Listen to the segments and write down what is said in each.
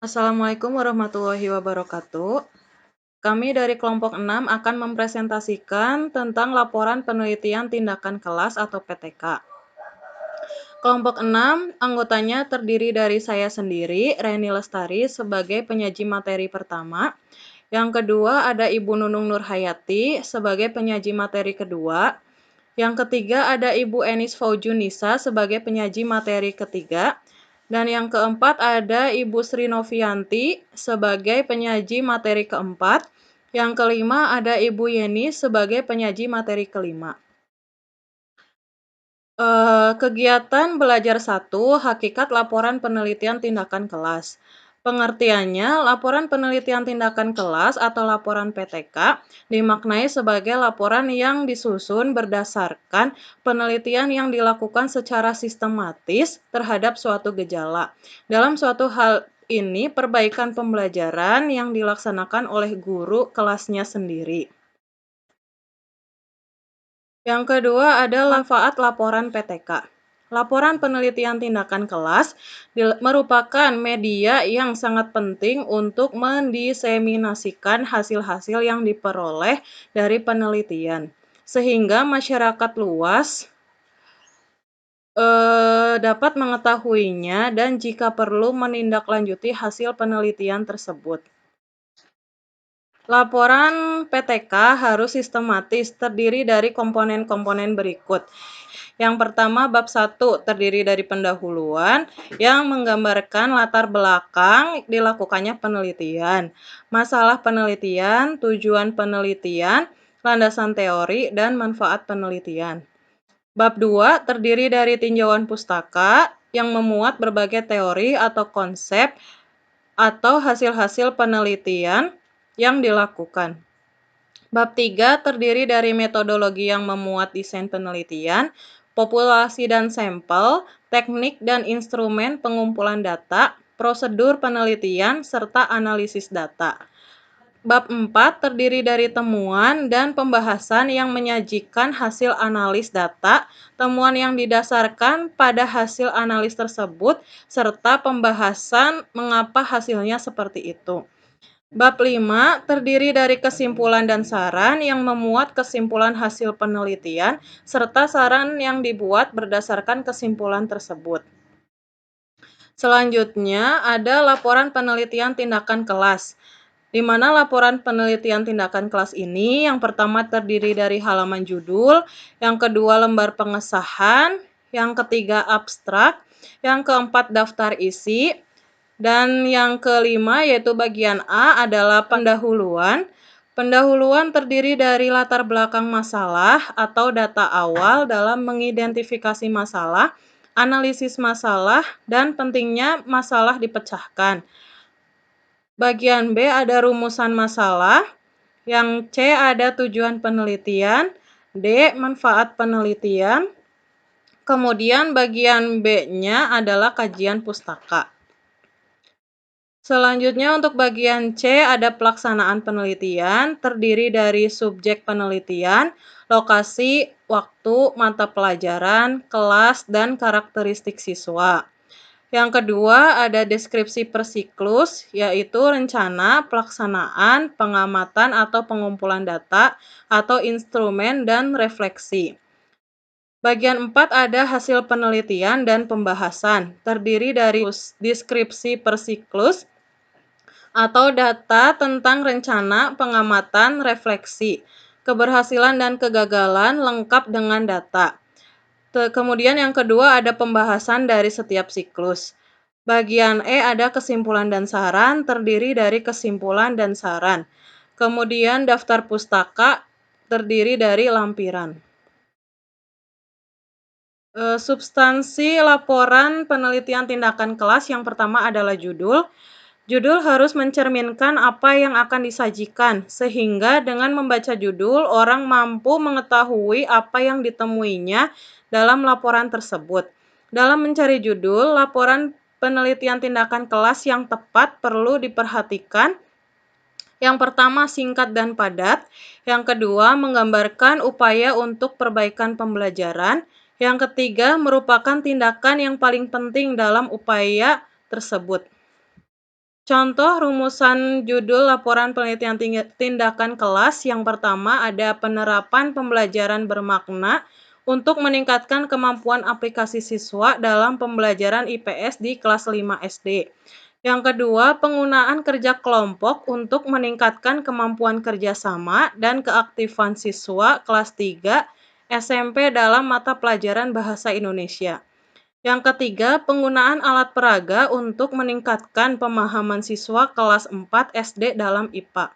Assalamualaikum warahmatullahi wabarakatuh. Kami dari kelompok 6 akan mempresentasikan tentang laporan penelitian tindakan kelas atau PTK. Kelompok 6, anggotanya terdiri dari saya sendiri, Reni Lestari, sebagai penyaji materi pertama. Yang kedua ada Ibu Nunung Nurhayati sebagai penyaji materi kedua. Yang ketiga ada Ibu Enis Faujunisa sebagai penyaji materi ketiga. Dan yang keempat ada Ibu Sri Novianti sebagai penyaji materi keempat. Yang kelima ada Ibu Yeni sebagai penyaji materi kelima. Kegiatan belajar 1, hakikat laporan penelitian tindakan kelas. Pengertiannya, laporan penelitian tindakan kelas atau laporan PTK dimaknai sebagai laporan yang disusun berdasarkan penelitian yang dilakukan secara sistematis terhadap suatu gejala. Dalam suatu hal ini, perbaikan pembelajaran yang dilaksanakan oleh guru kelasnya sendiri. Yang kedua ada manfaat laporan PTK. Laporan penelitian tindakan kelas merupakan media yang sangat penting untuk mendiseminasikan hasil-hasil yang diperoleh dari penelitian, sehingga masyarakat luas dapat mengetahuinya dan jika perlu menindaklanjuti hasil penelitian tersebut. Laporan PTK harus sistematis, terdiri dari komponen-komponen berikut. Yang pertama, bab 1 terdiri dari pendahuluan yang menggambarkan latar belakang dilakukannya penelitian, masalah penelitian, tujuan penelitian, landasan teori, dan manfaat penelitian. Bab 2 terdiri dari tinjauan pustaka yang memuat berbagai teori atau konsep atau hasil-hasil penelitian yang dilakukan. Bab 3 terdiri dari metodologi yang memuat desain penelitian, populasi dan sampel, teknik dan instrumen pengumpulan data, prosedur penelitian, serta analisis data. Bab 4 terdiri dari temuan dan pembahasan yang menyajikan hasil analis data, temuan yang didasarkan pada hasil analis tersebut, serta pembahasan mengapa hasilnya seperti itu. Bab 5 terdiri dari kesimpulan dan saran yang memuat kesimpulan hasil penelitian, serta saran yang dibuat berdasarkan kesimpulan tersebut. Selanjutnya ada laporan penelitian tindakan kelas, di mana laporan penelitian tindakan kelas ini yang pertama terdiri dari halaman judul, yang kedua lembar pengesahan, yang ketiga abstrak, yang keempat daftar isi, dan yang kelima yaitu bagian A adalah pendahuluan. Pendahuluan terdiri dari latar belakang masalah atau data awal dalam mengidentifikasi masalah, analisis masalah, dan pentingnya masalah dipecahkan. Bagian B ada rumusan masalah, yang C ada tujuan penelitian, D manfaat penelitian, kemudian bagian B-nya adalah kajian pustaka. Selanjutnya untuk bagian C ada pelaksanaan penelitian, terdiri dari subjek penelitian, lokasi, waktu, mata pelajaran, kelas, dan karakteristik siswa. Yang kedua ada deskripsi per siklus, yaitu rencana, pelaksanaan, pengamatan atau pengumpulan data, atau instrumen dan refleksi. Bagian 4 ada hasil penelitian dan pembahasan, terdiri dari deskripsi per siklus, atau data tentang rencana, pengamatan, refleksi, keberhasilan dan kegagalan lengkap dengan data. Kemudian yang kedua ada pembahasan dari setiap siklus. Bagian E ada kesimpulan dan saran, terdiri dari kesimpulan dan saran. Kemudian daftar pustaka terdiri dari lampiran. Substansi laporan penelitian tindakan kelas yang pertama adalah judul. Judul harus mencerminkan apa yang akan disajikan, sehingga dengan membaca judul, orang mampu mengetahui apa yang ditemuinya dalam laporan tersebut. Dalam mencari judul, laporan penelitian tindakan kelas yang tepat perlu diperhatikan. Yang pertama, singkat dan padat. Yang kedua, menggambarkan upaya untuk perbaikan pembelajaran. Yang ketiga, merupakan tindakan yang paling penting dalam upaya tersebut. Contoh rumusan judul laporan penelitian tindakan kelas yang pertama ada penerapan pembelajaran bermakna untuk meningkatkan kemampuan aplikasi siswa dalam pembelajaran IPS di kelas 5 SD. Yang kedua, penggunaan kerja kelompok untuk meningkatkan kemampuan kerjasama dan keaktifan siswa kelas 3 SMP dalam mata pelajaran Bahasa Indonesia. Yang ketiga, penggunaan alat peraga untuk meningkatkan pemahaman siswa kelas 4 SD dalam IPA.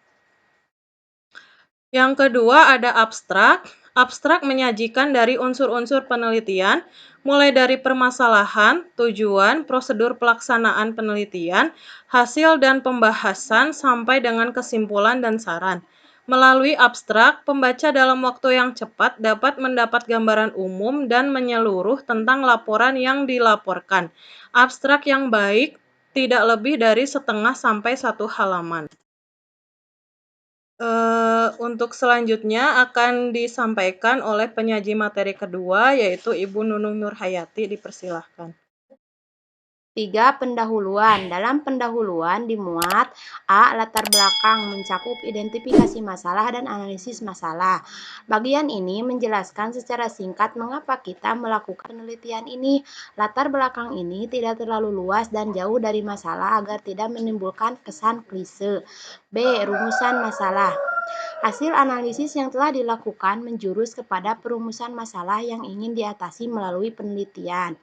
Yang kedua ada abstrak. Abstrak menyajikan dari unsur-unsur penelitian, mulai dari permasalahan, tujuan, prosedur pelaksanaan penelitian, hasil dan pembahasan, sampai dengan kesimpulan dan saran. Melalui abstrak, pembaca dalam waktu yang cepat dapat mendapat gambaran umum dan menyeluruh tentang laporan yang dilaporkan. Abstrak yang baik tidak lebih dari setengah sampai 1 halaman. Untuk selanjutnya akan disampaikan oleh penyaji materi kedua, yaitu Ibu Nunung Nurhayati, dipersilahkan. 3. Pendahuluan. Dalam pendahuluan dimuat A. Latar belakang mencakup identifikasi masalah dan analisis masalah. Bagian ini menjelaskan secara singkat mengapa kita melakukan penelitian ini. Latar belakang ini tidak terlalu luas dan jauh dari masalah agar tidak menimbulkan kesan klise. B. Rumusan masalah. Hasil analisis yang telah dilakukan menjurus kepada perumusan masalah yang ingin diatasi melalui penelitian.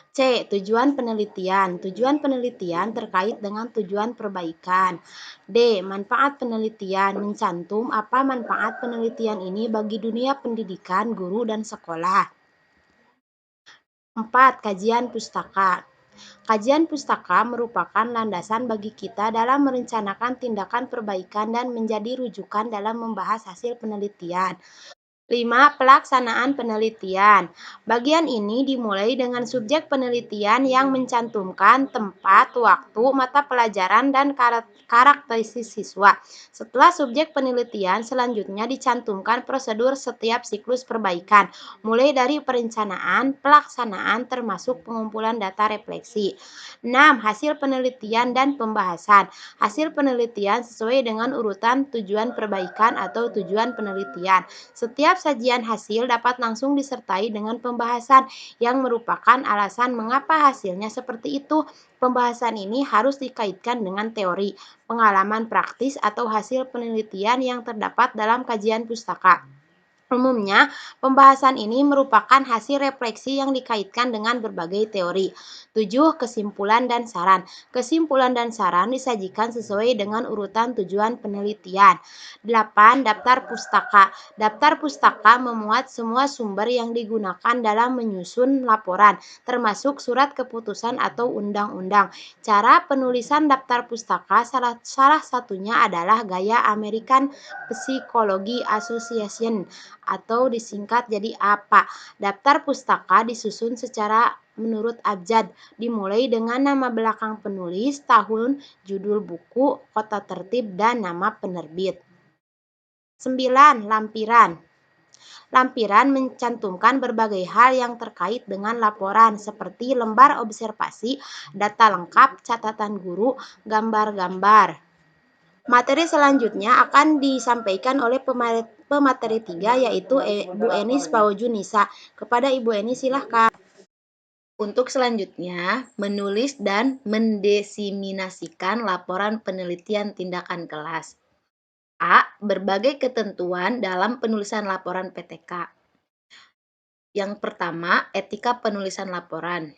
C. Tujuan penelitian. Tujuan penelitian terkait dengan tujuan perbaikan. D. Manfaat penelitian. Mencantum apa manfaat penelitian ini bagi dunia pendidikan, guru, dan sekolah. 4. Kajian pustaka. Kajian pustaka merupakan landasan bagi kita dalam merencanakan tindakan perbaikan dan menjadi rujukan dalam membahas hasil penelitian. 5. Pelaksanaan penelitian. Bagian ini dimulai dengan subjek penelitian yang mencantumkan tempat, waktu, mata pelajaran, dan karakteristik siswa. Setelah subjek penelitian, selanjutnya dicantumkan prosedur setiap siklus perbaikan, mulai dari perencanaan, pelaksanaan, termasuk pengumpulan data refleksi. 6. Hasil penelitian dan pembahasan. Hasil penelitian sesuai dengan urutan tujuan perbaikan atau tujuan penelitian. Setiap sajian hasil dapat langsung disertai dengan pembahasan yang merupakan alasan mengapa hasilnya seperti itu. Pembahasan ini harus dikaitkan dengan teori, pengalaman praktis, atau hasil penelitian yang terdapat dalam kajian pustaka. Umumnya, pembahasan ini merupakan hasil refleksi yang dikaitkan dengan berbagai teori. 7. Kesimpulan dan saran. Kesimpulan dan saran disajikan sesuai dengan urutan tujuan penelitian. 8. Daftar pustaka. Daftar pustaka memuat semua sumber yang digunakan dalam menyusun laporan, termasuk surat keputusan atau undang-undang. Cara penulisan daftar pustaka salah satunya adalah gaya American Psychology Association atau disingkat jadi APA. Daftar pustaka disusun secara menurut abjad, dimulai dengan nama belakang penulis, tahun, judul buku, kota tertib, dan nama penerbit. 9. Lampiran. Lampiran mencantumkan berbagai hal yang terkait dengan laporan, seperti lembar observasi, data lengkap, catatan guru, gambar-gambar. Materi selanjutnya akan disampaikan oleh pemateri 3, yaitu Bu Enis Paujunisa. Kepada Ibu Enis silahkan. Untuk selanjutnya, menulis dan mendesiminasikan laporan penelitian tindakan kelas. A. Berbagai ketentuan dalam penulisan laporan PTK. Yang pertama, etika penulisan laporan.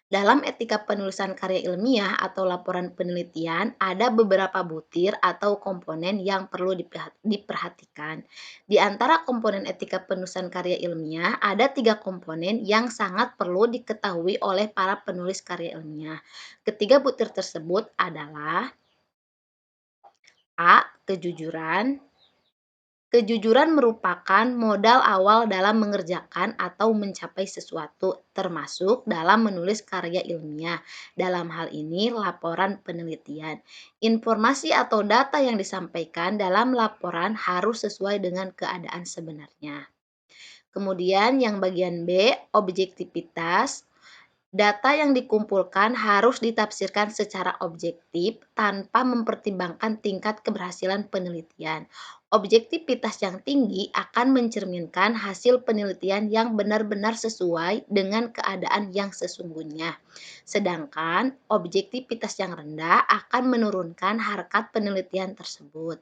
Dalam etika penulisan karya ilmiah atau laporan penelitian, ada beberapa butir atau komponen yang perlu diperhatikan. Di antara komponen etika penulisan karya ilmiah, ada 3 komponen yang sangat perlu diketahui oleh para penulis karya ilmiah. Ketiga butir tersebut adalah A. Kejujuran. Kejujuran merupakan modal awal dalam mengerjakan atau mencapai sesuatu, termasuk dalam menulis karya ilmiah. Dalam hal ini, laporan penelitian. Informasi atau data yang disampaikan dalam laporan harus sesuai dengan keadaan sebenarnya. Kemudian yang bagian B, objektivitas. Data yang dikumpulkan harus ditafsirkan secara objektif tanpa mempertimbangkan tingkat keberhasilan penelitian. Objektivitas yang tinggi akan mencerminkan hasil penelitian yang benar-benar sesuai dengan keadaan yang sesungguhnya. Sedangkan objektivitas yang rendah akan menurunkan harkat penelitian tersebut.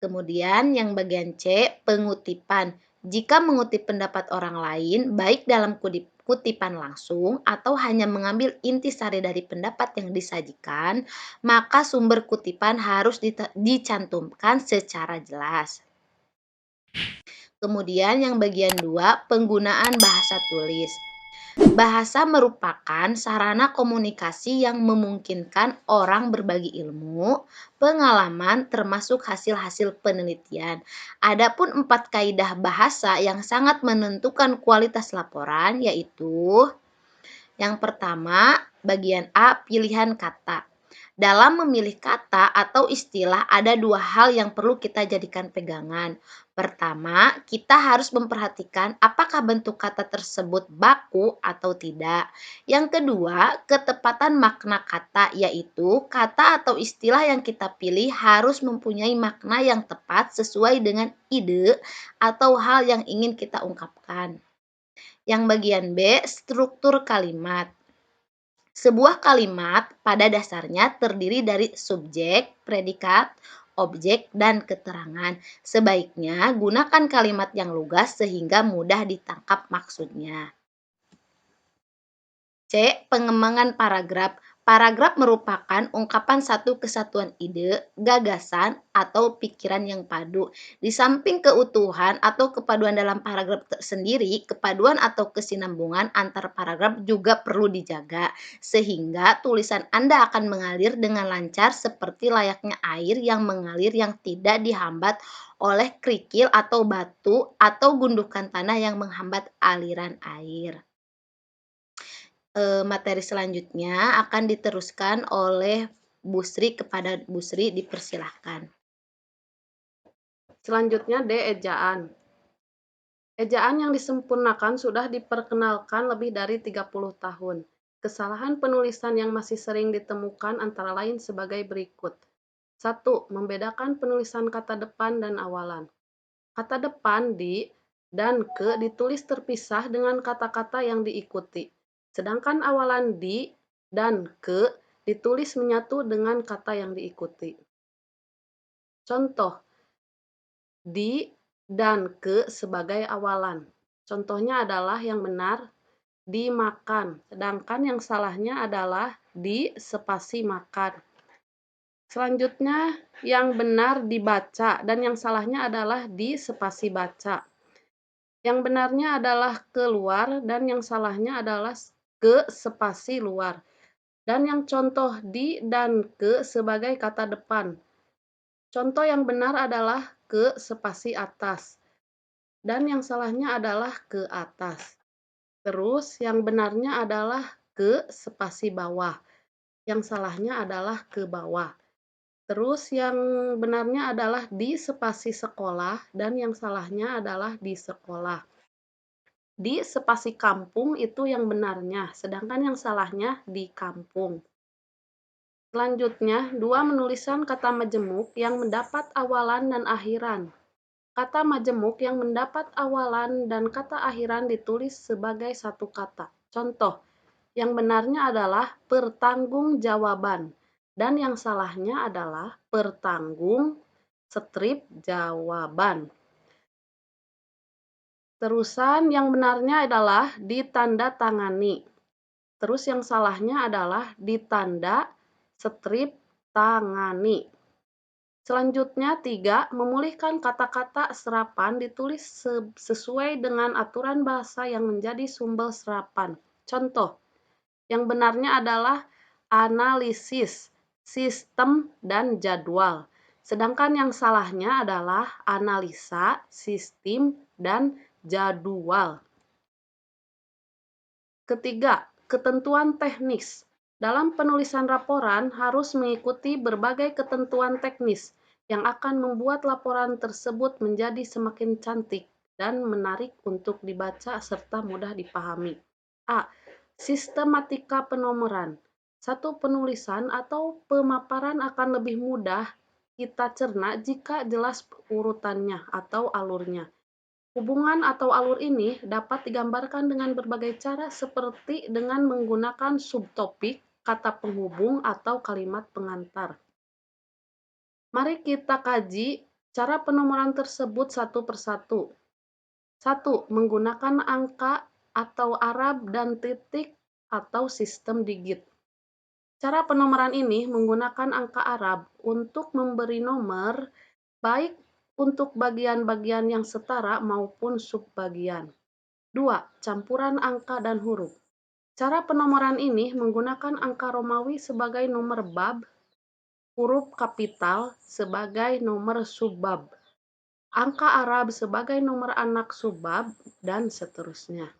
Kemudian yang bagian C, pengutipan. Jika mengutip pendapat orang lain, baik dalam kutipan langsung atau hanya mengambil intisari dari pendapat yang disajikan, maka sumber kutipan harus dicantumkan secara jelas. Kemudian yang bagian 2, penggunaan bahasa tulis. Bahasa merupakan sarana komunikasi yang memungkinkan orang berbagi ilmu, pengalaman, termasuk hasil-hasil penelitian. Adapun 4 kaidah bahasa yang sangat menentukan kualitas laporan yaitu yang pertama, bagian A, pilihan kata. Dalam memilih kata atau istilah ada 2 hal yang perlu kita jadikan pegangan. Pertama, kita harus memperhatikan apakah bentuk kata tersebut baku atau tidak. Yang kedua, ketepatan makna kata, yaitu kata atau istilah yang kita pilih harus mempunyai makna yang tepat sesuai dengan ide atau hal yang ingin kita ungkapkan. Yang bagian B, struktur kalimat. Sebuah kalimat pada dasarnya terdiri dari subjek, predikat, objek, dan keterangan. Sebaiknya gunakan kalimat yang lugas sehingga mudah ditangkap maksudnya. C. Pengembangan paragraf. Paragraf merupakan ungkapan satu kesatuan ide, gagasan, atau pikiran yang padu. Di samping keutuhan atau kepaduan dalam paragraf sendiri, kepaduan atau kesinambungan antar paragraf juga perlu dijaga, sehingga tulisan Anda akan mengalir dengan lancar seperti layaknya air yang mengalir yang tidak dihambat oleh kerikil atau batu atau gundukan tanah yang menghambat aliran air. Materi selanjutnya akan diteruskan oleh Bu Sri. Kepada Bu Sri dipersilahkan. Selanjutnya D. Ejaan. Ejaan yang disempurnakan sudah diperkenalkan lebih dari 30 tahun. Kesalahan penulisan yang masih sering ditemukan antara lain sebagai berikut. 1. Membedakan penulisan kata depan dan awalan. Kata depan di dan ke ditulis terpisah dengan kata-kata yang diikuti. Sedangkan awalan di dan ke ditulis menyatu dengan kata yang diikuti. Contoh, di dan ke sebagai awalan. Contohnya adalah yang benar dimakan, sedangkan yang salahnya adalah di spasi makan. Selanjutnya yang benar dibaca dan yang salahnya adalah di spasi baca. Yang benarnya adalah keluar dan yang salahnya adalah ke spasi luar. Dan yang contoh di dan ke sebagai kata depan. Contoh yang benar adalah ke spasi atas. Dan yang salahnya adalah ke atas. Terus yang benarnya adalah ke spasi bawah. Yang salahnya adalah ke bawah. Terus yang benarnya adalah di spasi sekolah dan yang salahnya adalah di sekolah. Di spasi kampung itu yang benarnya, sedangkan yang salahnya di kampung. Selanjutnya, 2 menulisan kata majemuk yang mendapat awalan dan akhiran. Kata majemuk yang mendapat awalan dan kata akhiran ditulis sebagai satu kata. Contoh, yang benarnya adalah pertanggungjawaban dan yang salahnya adalah pertanggung strip jawaban. Terusan yang benarnya adalah ditandatangani. Terus yang salahnya adalah ditanda strip tangani. Selanjutnya 3, memulihkan kata-kata serapan ditulis sesuai dengan aturan bahasa yang menjadi sumber serapan. Contoh, yang benarnya adalah analisis, sistem, dan jadwal. Sedangkan yang salahnya adalah analisa, sistem, dan jadwal. Ketiga, ketentuan teknis. Dalam penulisan laporan harus mengikuti berbagai ketentuan teknis yang akan membuat laporan tersebut menjadi semakin cantik dan menarik untuk dibaca serta mudah dipahami. A. Sistematika penomoran. Satu penulisan atau pemaparan akan lebih mudah kita cerna jika jelas urutannya atau alurnya. Hubungan atau alur ini dapat digambarkan dengan berbagai cara seperti dengan menggunakan subtopik, kata penghubung, atau kalimat pengantar. Mari kita kaji cara penomoran tersebut satu persatu. 1. Menggunakan angka atau Arab dan titik atau sistem digit. Cara penomoran ini menggunakan angka Arab untuk memberi nomor baik untuk bagian-bagian yang setara maupun subbagian. 2. Campuran angka dan huruf. Cara penomoran ini menggunakan angka Romawi sebagai nomor bab, huruf kapital sebagai nomor subbab, angka Arab sebagai nomor anak subbab, dan seterusnya.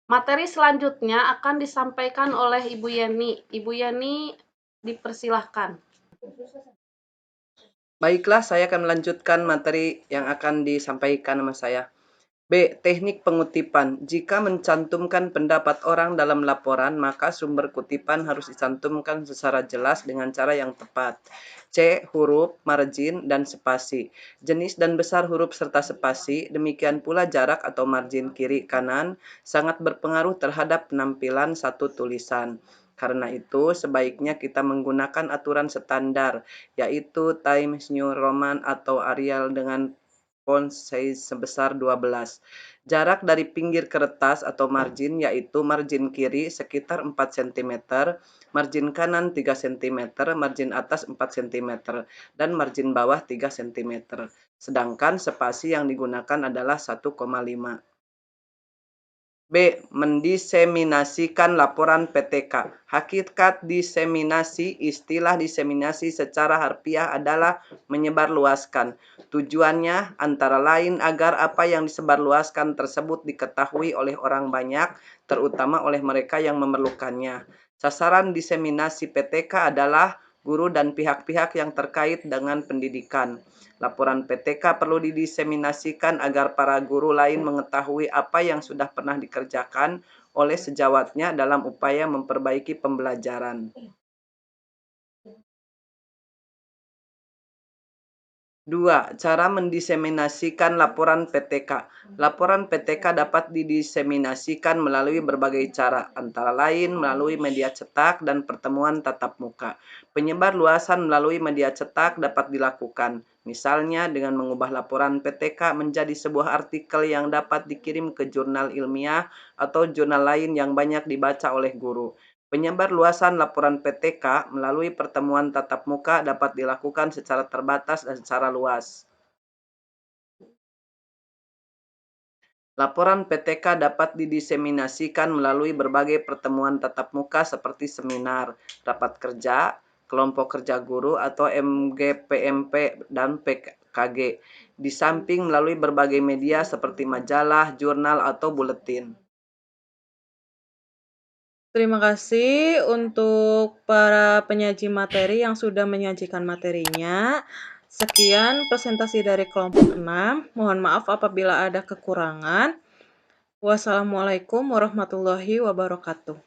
Materi selanjutnya akan disampaikan oleh Ibu Yeni. Ibu Yeni, dipersilahkan. Baiklah, saya akan melanjutkan materi yang akan disampaikan sama saya. B. Teknik pengutipan. Jika mencantumkan pendapat orang dalam laporan, maka sumber kutipan harus dicantumkan secara jelas dengan cara yang tepat. C. Huruf, margin, dan spasi. Jenis dan besar huruf serta spasi, demikian pula jarak atau margin kiri kanan, sangat berpengaruh terhadap penampilan satu tulisan. Karena itu, sebaiknya kita menggunakan aturan standar, yaitu Times New Roman atau Arial dengan font size sebesar 12. Jarak dari pinggir kertas atau margin yaitu margin kiri sekitar 4 cm, margin kanan 3 cm, margin atas 4 cm, dan margin bawah 3 cm. Sedangkan spasi yang digunakan adalah 1,5. B. Mendiseminasikan laporan PTK. Hakikat diseminasi, istilah diseminasi secara harfiah adalah menyebarluaskan. Tujuannya antara lain agar apa yang disebarluaskan tersebut diketahui oleh orang banyak, terutama oleh mereka yang memerlukannya. Sasaran diseminasi PTK adalah guru dan pihak-pihak yang terkait dengan pendidikan. Laporan PTK perlu didiseminasikan agar para guru lain mengetahui apa yang sudah pernah dikerjakan oleh sejawatnya dalam upaya memperbaiki pembelajaran. 2. Cara mendiseminasikan laporan PTK. Laporan PTK dapat didiseminasikan melalui berbagai cara, antara lain melalui media cetak dan pertemuan tatap muka. Penyebar luasan melalui media cetak dapat dilakukan, misalnya dengan mengubah laporan PTK menjadi sebuah artikel yang dapat dikirim ke jurnal ilmiah atau jurnal lain yang banyak dibaca oleh guru. Penyebar luasan laporan PTK melalui pertemuan tatap muka dapat dilakukan secara terbatas dan secara luas. Laporan PTK dapat didiseminasikan melalui berbagai pertemuan tatap muka seperti seminar, rapat kerja, kelompok kerja guru atau MGPMP dan PKG, di samping melalui berbagai media seperti majalah, jurnal, atau buletin. Terima kasih untuk para penyaji materi yang sudah menyajikan materinya. Sekian presentasi dari kelompok 6. Mohon maaf apabila ada kekurangan. Wassalamualaikum warahmatullahi wabarakatuh.